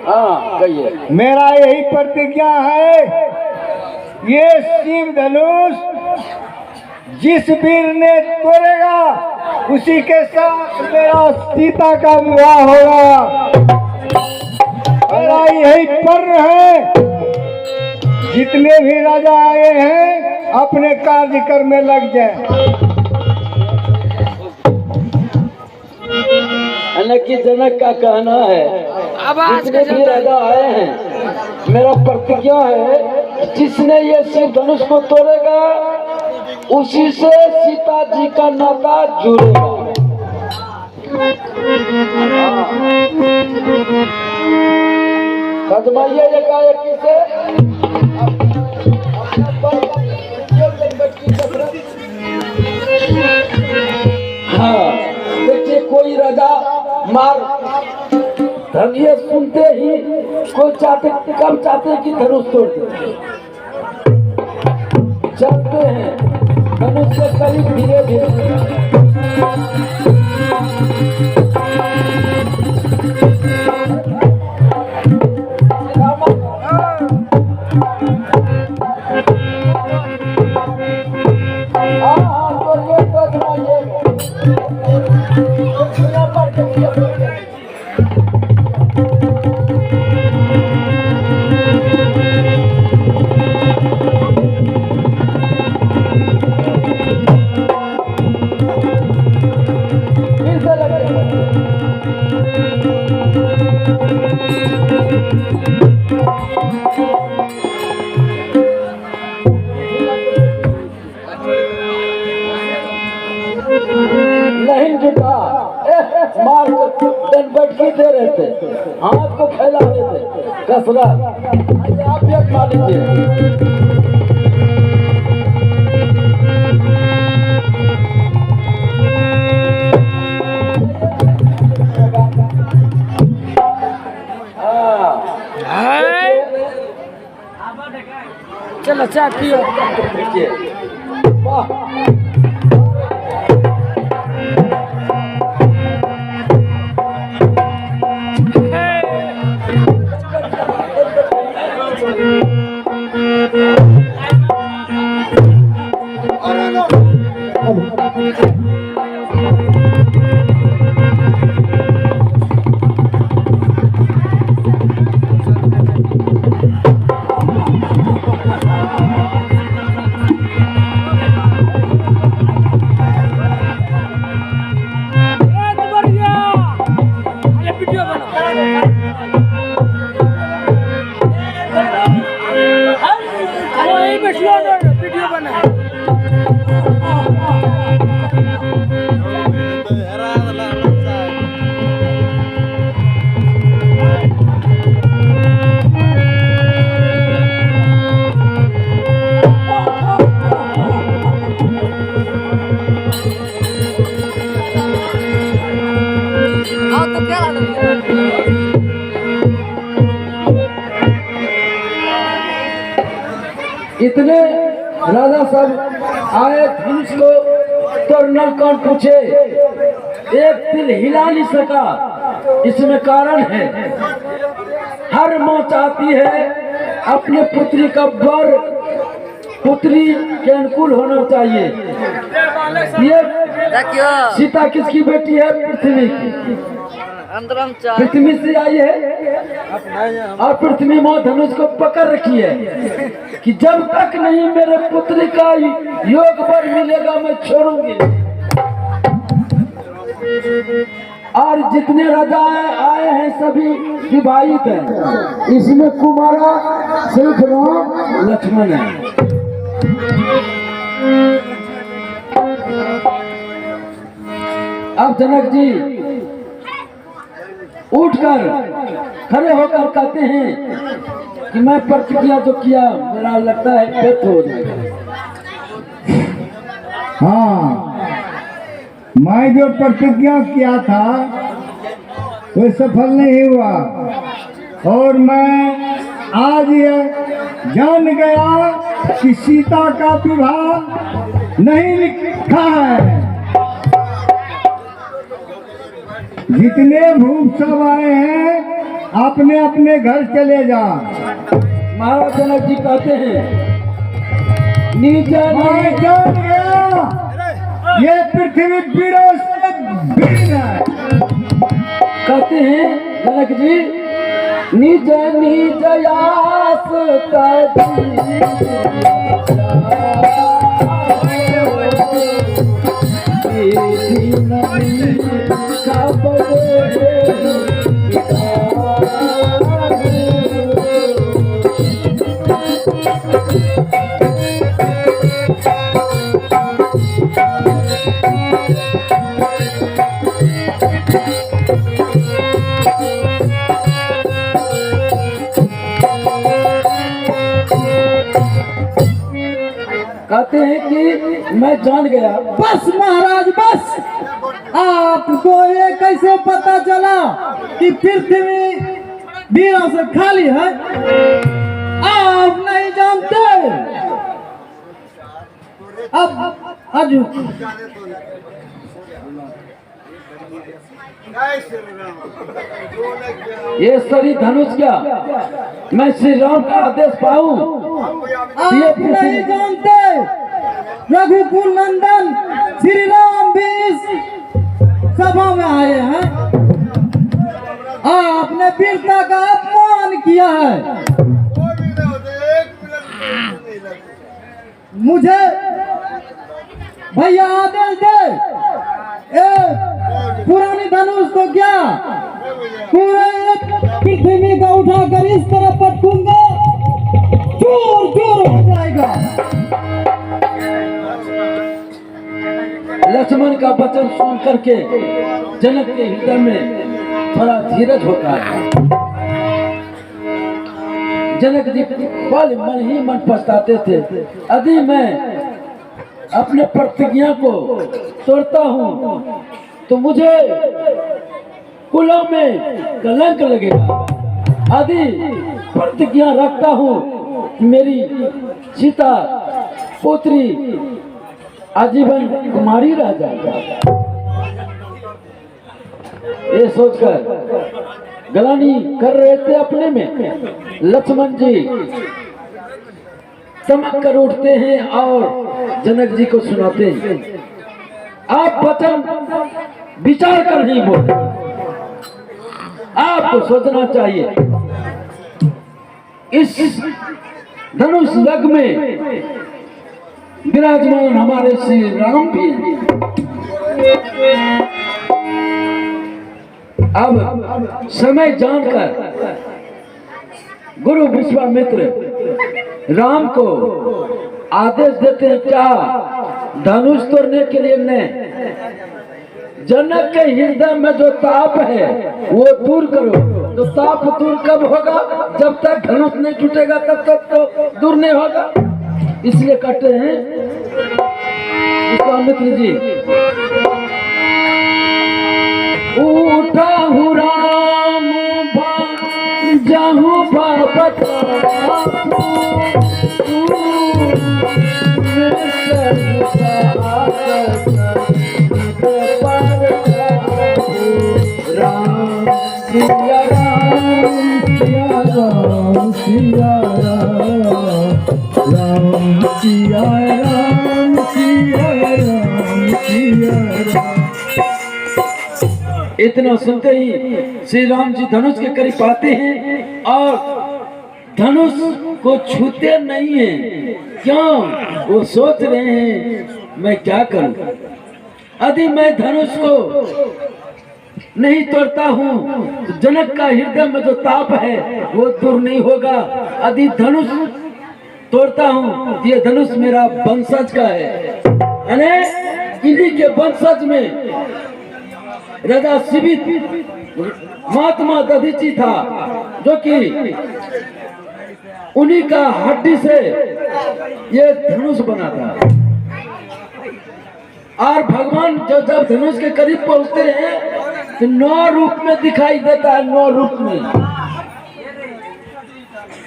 हाँ कहिए। मेरा यही प्रतिज्ञा है, ये शिव धनुष जिस वीर ने तोड़ेगा उसी के साथ मेरा सीता का विवाह होगा। मेरा यही पर्व है। जितने भी राजा आए हैं अपने कार्यक्रम में लग जाए। कि जनक का कहना है जितने भी राजा आए हैं, मेरा प्रतिज्ञा है जिसने ये शिव धनुष को तोड़ेगा उसी से सीता जी का नाता जुड़ेगा। कदमाइए एकाएकी से। हाँ देखिए, कोई राजा मार धनिये सुनते ही कोई चाहते कि धनुष तोड़ दे। चलते हैं धनुष से करीब धीरे धीरे। नहीं जुटा मार को बैठकी दे रहे थे, हाथ को फैला रहे थे कसरत। आप एक मान लीजिए। चलो चाय पियो। वाह वीडियो बना। इतने राजा सब आए, धनुष को तोड़ना कौन पूछे, एक तिल हिला नहीं सका। इसमें कारण है, हर माँ चाहती है अपने पुत्री का वर पुत्री के अनुकूल होना चाहिए। ये सीता किसकी बेटी है? पृथ्वी की। पृथ्वी से आई है और पृथ्वी माँ धनुष को पकड़ रखी है कि जब तक नहीं मेरे पुत्री का योग वर मिलेगा मैं छोड़ूंगी। और जितने राजा आए हैं सभी विवाहित हैं। इसमें कुमारा सिर्फ राम लक्ष्मण है। अब जनक जी उठकर खड़े होकर कहते हैं कि मैं प्रतिज्ञा जो किया मेरा लगता है व्यर्थ हो जाएगा। हाँ, मैं जो प्रतिज्ञा किया था वो सफल नहीं हुआ और मैं आज ये जान गया कि सीता का विवाह नहीं लिखा है। जितने भूप सब आए हैं अपने अपने घर चले जा। महाराज जनक जी कहते हैं नीचे मैं जान गया ये पृथ्वी पीड़ों से भिन्न है। कहते हैं जनक जी निज निज आस कहते हैं कि मैं जान गया। बस महाराज बस, आपको ये कैसे पता चला कि पृथ्वी वीरों से खाली है? आप नहीं जानते। अब अजू ये सरी धनुष क्या मैं श्री राम का आदेश पाऊं? आप नहीं जानते रघुकुल नंदन श्री राम भी इस सभा में आए हैं। आपने वीरता का अपमान किया है। मुझे भैया आदेश दे, पुरानी धनुष तो क्या पूरे पृथ्वी का उठाकर इस तरह पटकूंगा, चूर चूर हो जाएगा। लक्ष्मण का वचन सुन करके जनक के हृदय में थोड़ा धीरज होता है। जनक जी पल मन ही मन पछताते थे, यदि मैं अपने प्रतिज्ञा को तोड़ता हूँ तो मुझे कुलों में कलंक लगेगा। यदि प्रतिज्ञा रखता हूँ कि मेरी सीता पुत्री आजीवन कुमारी रह जाएगा, ये सोचकर गलानी कर रहे थे अपने में। लक्ष्मण जी चमक कर उठते हैं और जनक जी को सुनाते हैं, आप वचन विचार कर नहीं बोलते, आपको सोचना चाहिए। इस धनुष लग में विराजमान हमारे श्री राम भी हैं। अब समय जानकर गुरु विश्वामित्र राम को आदेश देते हैं, क्या धनुष तोड़ने के लिए नहीं, जनक के हृदय में जो ताप है वो दूर करो। तो ताप दूर कब होगा? जब तक धनुष नहीं टूटेगा तब तक तो दूर नहीं होगा। इसलिए कहते हैं विश्वामित्र जी, उठा हूँ राम जाहू बाबत राम सिया राम सिया राम सिया राम सिया राम सिया राम सिया राम। इतना सुनते ही श्री राम जी धनुष के करीब आते हैं और धनुष को छूते नहीं है। क्यों? वो सोच रहे हैं मैं क्या करूं, यदि मैं धनुष को नहीं तोड़ता हूं तो जनक का हृदय में जो ताप है वो दूर नहीं होगा। यदि धनुष तोड़ता हूं तो ये धनुष मेरा वंशज का है, यानी इन्हीं के वंशज में राजा शिवित महात्मा दधीची था, जो कि उन्हीं का हड्डी से ये धनुष बना था। और भगवान जब धनुष के करीब पहुंचते हैं तो 9 रूप में दिखाई देता है। 9 रूप में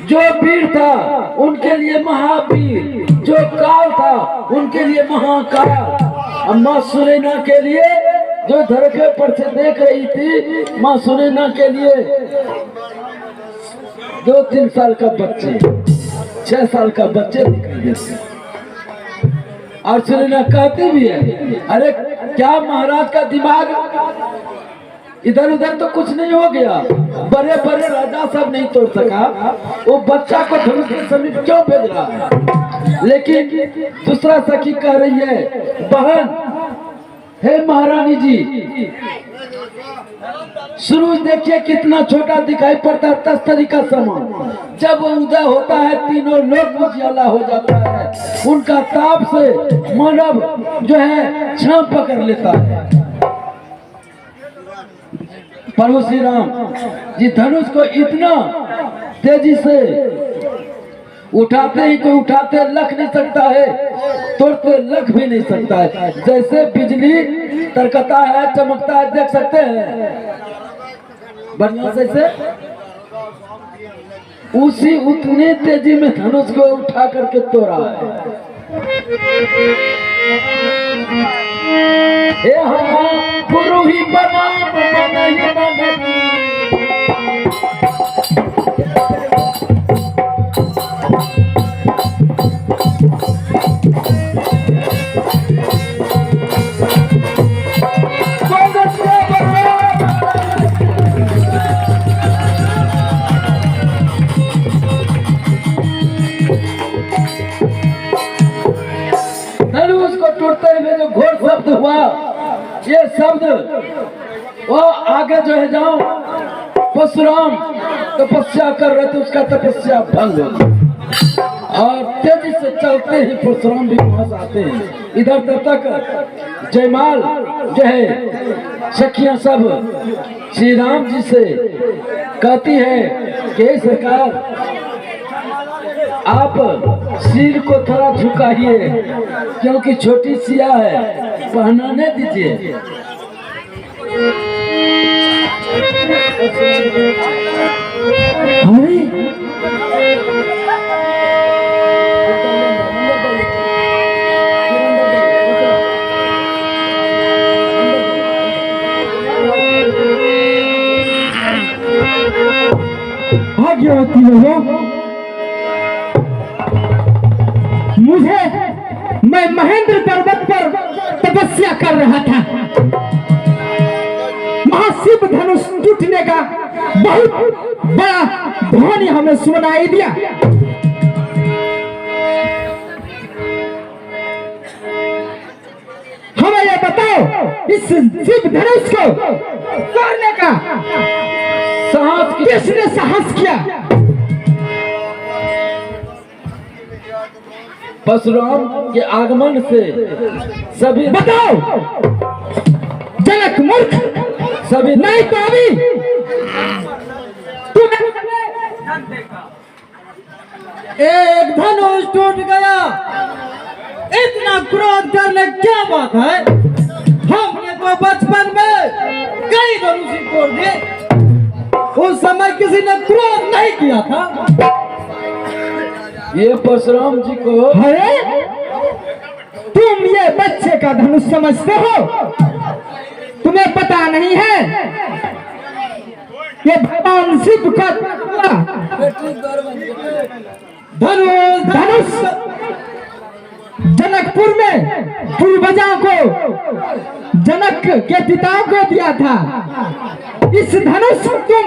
जो वीर था उनके लिए महावीर, जो काल था उनके लिए महाकाल, और माँ सुनैना के लिए जो धरखे पर से देख रही थी, माँ सुनैना के लिए 2-3 साल का बच्चे, 6 साल का बच्चे दिखाई देते हैं। और सुनीना कहती भी है, अरे क्या महाराज का दिमाग इधर उधर तो कुछ नहीं हो गया, बड़े बड़े राजा सब नहीं तोड़ सका, वो बच्चा को धनुष के समीप क्यों भेज रहा है? लेकिन दूसरा सखी कह रही है, बहन हे महारानी जी, सूरज देखिए कितना छोटा दिखाई पड़ता है, तस्तरी का समान, जब वो उदय होता है तीनों लोग उजियाला हो जाता है, उनका ताप से मानव जो है छांव पकड़ लेता है। प्रभु श्री राम जी धनुष को इतना तेजी से उठाते ही कोई उठाते लख नहीं सकता है, तोड़ते लख भी नहीं सकता है। जैसे बिजली तरकता है, चमकता है, देख सकते हैं बढ़िया से उसी उतने तेजी में धनुष को उठा करके तोड़ा है। हे हाँ पुरोही बना टूटते हुए जो घोर शब्द हुआ, ये शब्द वो आगे जो है जाओ परशुराम तपस्या कर रहे थे, उसका तपस्या भंग हो और तेजी से चलते ही परशुराम भी वहां आते हैं। इधर तब तक जयमाल जो है सखियां सब श्री राम जी से कहती है कि सरकार आप सिर को थोड़ा झुकाइए, क्योंकि छोटी सिया है, पहनाने दीजिए। भाग्यवती हो मुझे, मैं महेंद्र पर्वत पर तपस्या कर रहा था, महाशिव धनुष टूटने का बहुत बड़ा ध्वनि हमें सुनाई दिया। हमें ये बताओ, इस शिव धनुष को तोड़ने का साहस किसने साहस किया? परशुराम के आगमन से सभी बताओ, जनक मूर्ख सभी नहीं तो अभी एक धनुष टूट गया, इतना क्रोध करने क्या बात है? हमने तो बचपन में कई धनुष तोड़ दिए, उस समय किसी ने क्रोध नहीं किया था। ये परशुराम जी को, अरे तुम ये बच्चे का धनुष समझते हो? तुम्हें पता नहीं है ये भगवान शिव का धनुष जनकपुर में पूर्वजों को, जनक के पिताओं को दिया था। इस धनुष तुम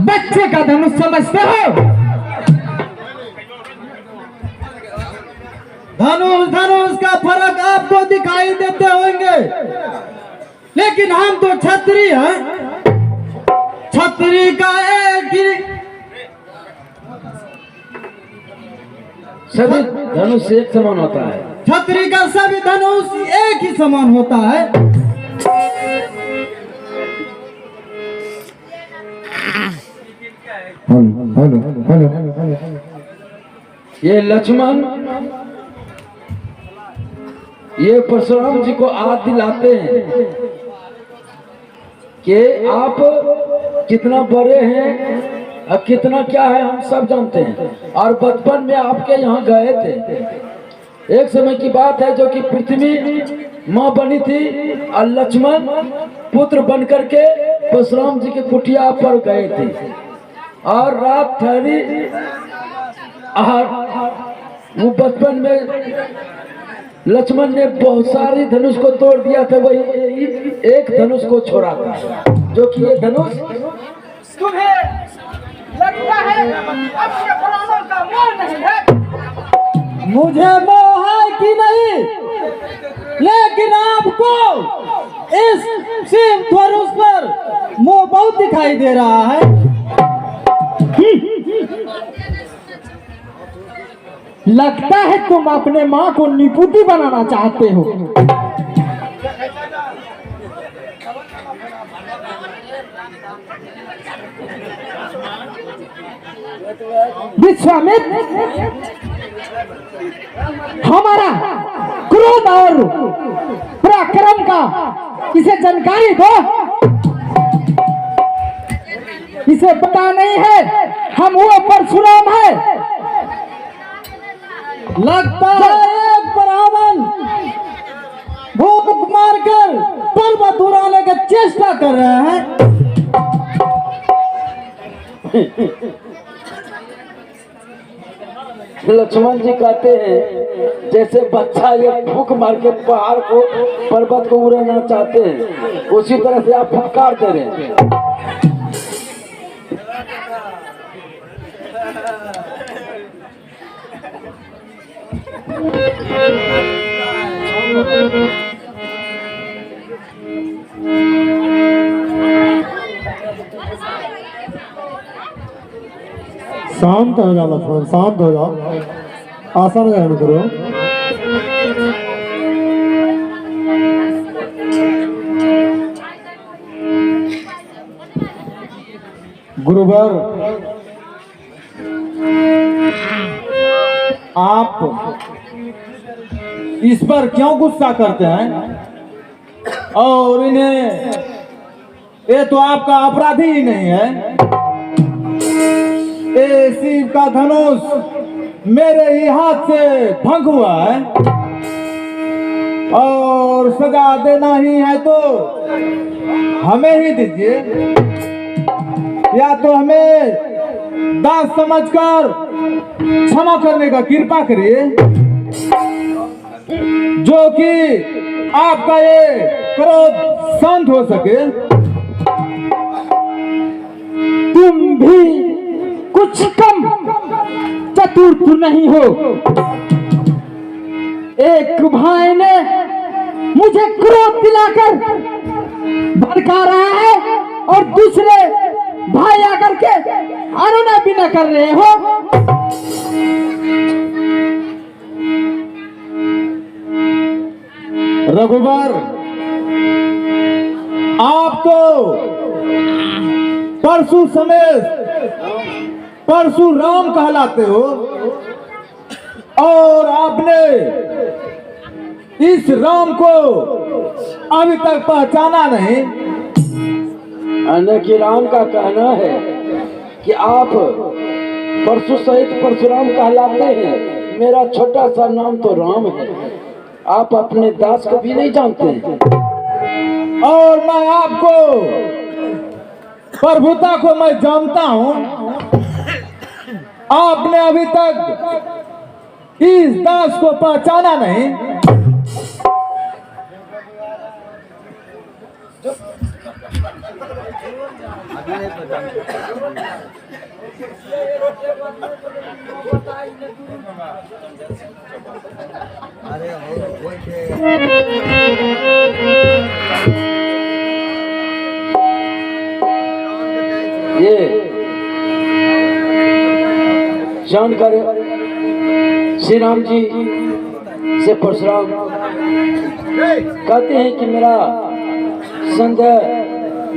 बच्चे का धनुष समझते हो? धनुष का फर्क आपको दिखाई देते होंगे, लेकिन हम तो क्षत्रिय हैं। क्षत्रिय का एक ही सभी धनुष एक समान होता है। क्षत्रिय का सभी धनुष एक ही समान होता है। ये लक्ष्मण ये परशुराम जी को याद दिलाते हैं कि आप कितना बड़े हैं और कितना क्या है हम सब जानते हैं, और बचपन में आपके यहाँ गए थे। एक समय की बात है जो कि पृथ्वी माँ बनी थी और लक्ष्मण पुत्र बन करके परशुराम जी के कुटिया पर गए थे। और रात ठहरी और वो बचपन में लक्ष्मण ने बहुत सारी धनुष को तोड़ दिया था, वही एक धनुष को छोड़ा था, जो कि ये धनुष तुम्हें लगता है अपने प्राणों का मोह नहीं है? मुझे मोह है कि नहीं, लेकिन आपको इस शिव धनुष पर मोह बहुत दिखाई दे रहा है। लगता है तुम अपने माँ को निपुटी बनाना चाहते हो। विश्वामित्र, हमारा क्रोध और पराक्रम का इसे जानकारी दो। इसे पता नहीं है हम वो परशुराम है। लगता है एक ब्राह्मण भूख मारकर पर्वत उड़ाने की चेष्टा कर रहे हैं। लक्ष्मण जी कहते हैं जैसे बच्चा ये फूंक मार के पहाड़ को पर्वत को उड़ाना चाहते हैं, उसी तरह से आप फटकार दे रहे हैं। शांत हो जाओ लक्ष्मण, शांत हो जाओ, आसन ग्रहण करो। गुरुवर, आप इस पर क्यों गुस्सा करते हैं? और इन्हें, ये तो आपका अपराधी ही नहीं है। ये शिव का धनुष मेरे ही हाथ से भंग हुआ है, और सजा देना ही है तो हमें ही दीजिए, या तो हमें दास समझकर क्षमा करने का कृपा करिए, जो कि आपका ये क्रोध शांत हो सके। तुम भी कुछ कम चतुर तो नहीं हो। एक भाई ने मुझे क्रोध दिलाकर भड़का रहा है, और दूसरे भाई आकर के अनुनय भी न कर रहे हो। रघुवर, आप तो परशु समेत परशुराम कहलाते हो, और आपने इस राम को अभी तक पहचाना नहीं। कि राम का कहना है कि आप परशु सहित परशुराम कहलाते हैं। मेरा छोटा सा नाम तो राम है, आप अपने दास को भी नहीं जानते हैं। और मैं आपको, प्रभुता को मैं जानता हूं। आपने अभी तक इस दास को पहचाना नहीं। ये जानकर श्री राम जी से परशुराम कहते हैं कि मेरा संदेह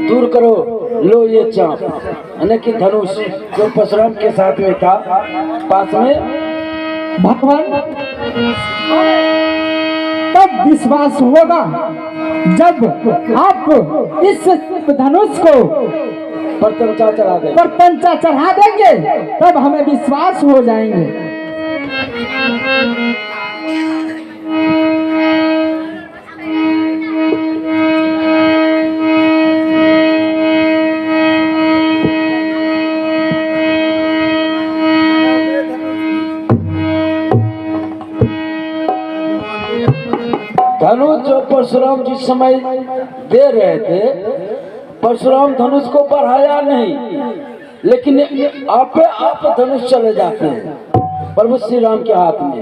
दूर करो, लो ये चाप, यानी कि धनुष जो परशुराम के साथ में था पास में। भगवान, तब विश्वास होगा जब आप इस धनुष को परतंचा चढ़ा देंगे, परतंचा चढ़ा देंगे, तब हमें विश्वास हो जाएंगे। धनुष जो परशुराम जिस समय दे रहे थे, परशुराम धनुष को बढ़ाया नहीं, लेकिन आपे आप धनुष चले जाते हैं प्रभु श्री राम के हाथ में,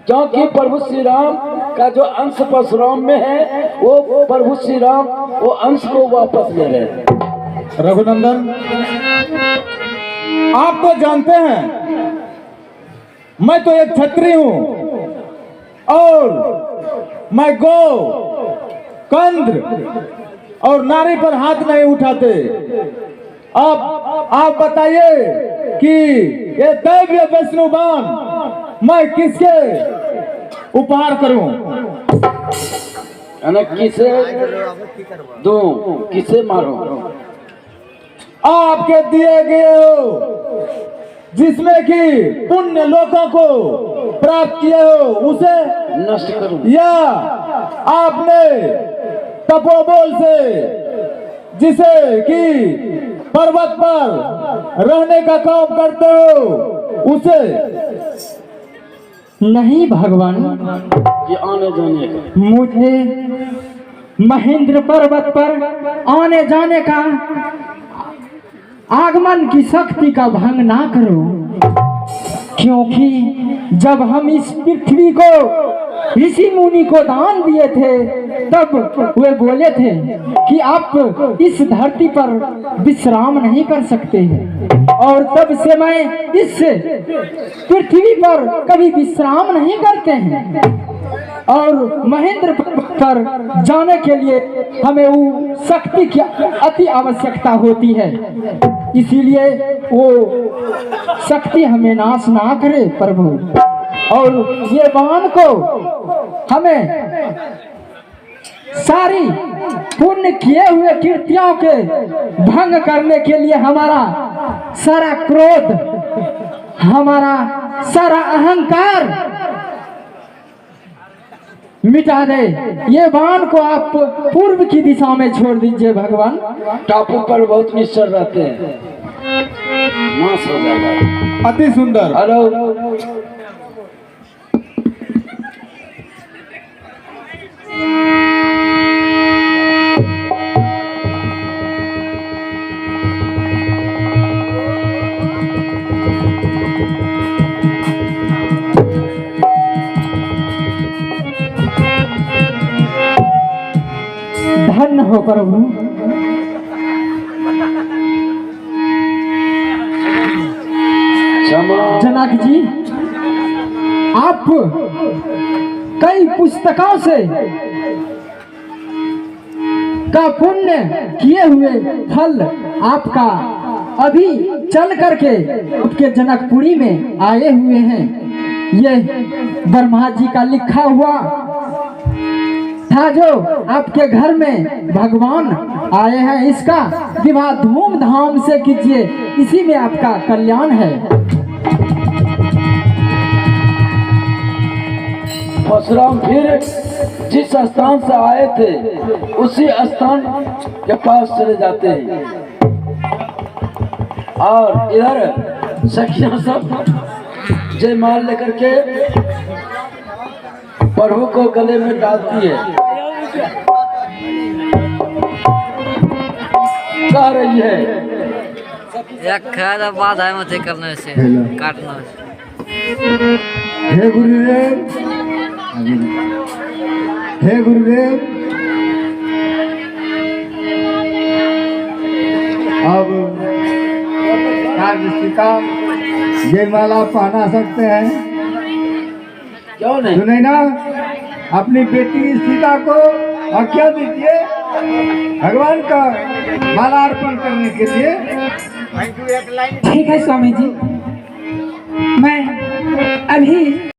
क्योंकि प्रभु श्री राम का जो अंश परशुराम में है, वो प्रभु श्री राम वो अंश को वापस ले रहे हैं। रघुनंदन, आप तो जानते हैं मैं तो एक क्षत्रिय हूं और मैं गौ, कंद्र और नारी पर हाथ नहीं उठाते। अब आप बताइए कि ये दैव्य वैष्णुवान मैं किसके उपहार करूं? किसे दूं, किसे मारूं? आपके दिए गए हो जिसमें कि पुण्य लोगों को प्राप्त किए हो उसे नष्ट करूं, या आपने तपोबल से जिसे कि पर्वत पर रहने का काम करते हो उसे? नहीं भगवान, ये आने जाने का मुझे महेंद्र पर्वत पर आने जाने का आगमन की शक्ति का भंग ना करो, क्योंकि जब हम इस पृथ्वी को ऋषि मुनि को दान दिए थे तब वे बोले थे कि आप इस धरती पर विश्राम नहीं कर सकते हैं, और तब से मैं इस पृथ्वी पर कभी विश्राम नहीं करते हैं। और महेंद्र पर जाने के लिए हमें वो शक्ति की अति आवश्यकता होती है, इसीलिए वो शक्ति हमें नाश ना करे प्रभु। और ये वाहन को हमें सारी पुण्य किए हुए कृत्यों के भंग करने के लिए हमारा सारा क्रोध, हमारा सारा अहंकार मिटा दे। ये बाण को आप पूर्व की दिशा में छोड़ दीजिए भगवान। टापू पर बहुत निश्चल रहते हैं, नाश हो जाएगा। अति सुंदर। हेलो, धन्य हो प्रभु। जनक जी, आप कई पुस्तकों से का पुण्य किए हुए फल आपका अभी चल करके आपके जनकपुरी में आए हुए हैं। ये ब्रह्मा जी का लिखा हुआ था जो आपके घर में भगवान आए हैं, इसका विवाह धूमधाम से कीजिए, इसी में आपका कल्याण है। परशुराम फिर जिस स्थान से आए थे उसी स्थान के पास चले जाते हैं, और इधर सखियां सब जयमाल लेकर के प्रभु को गले में डालती है, कह रही है बात है मत करने से काटना। हे गुरुदेव, हे गुरुदेव, अब सीता जयमाला पहना सकते हैं? क्यों नहीं? सुने ना, अपनी बेटी सीता को आज्ञा दीजिए भगवान का माला अर्पण करने के लिए। ठीक है स्वामी जी, मैं अभी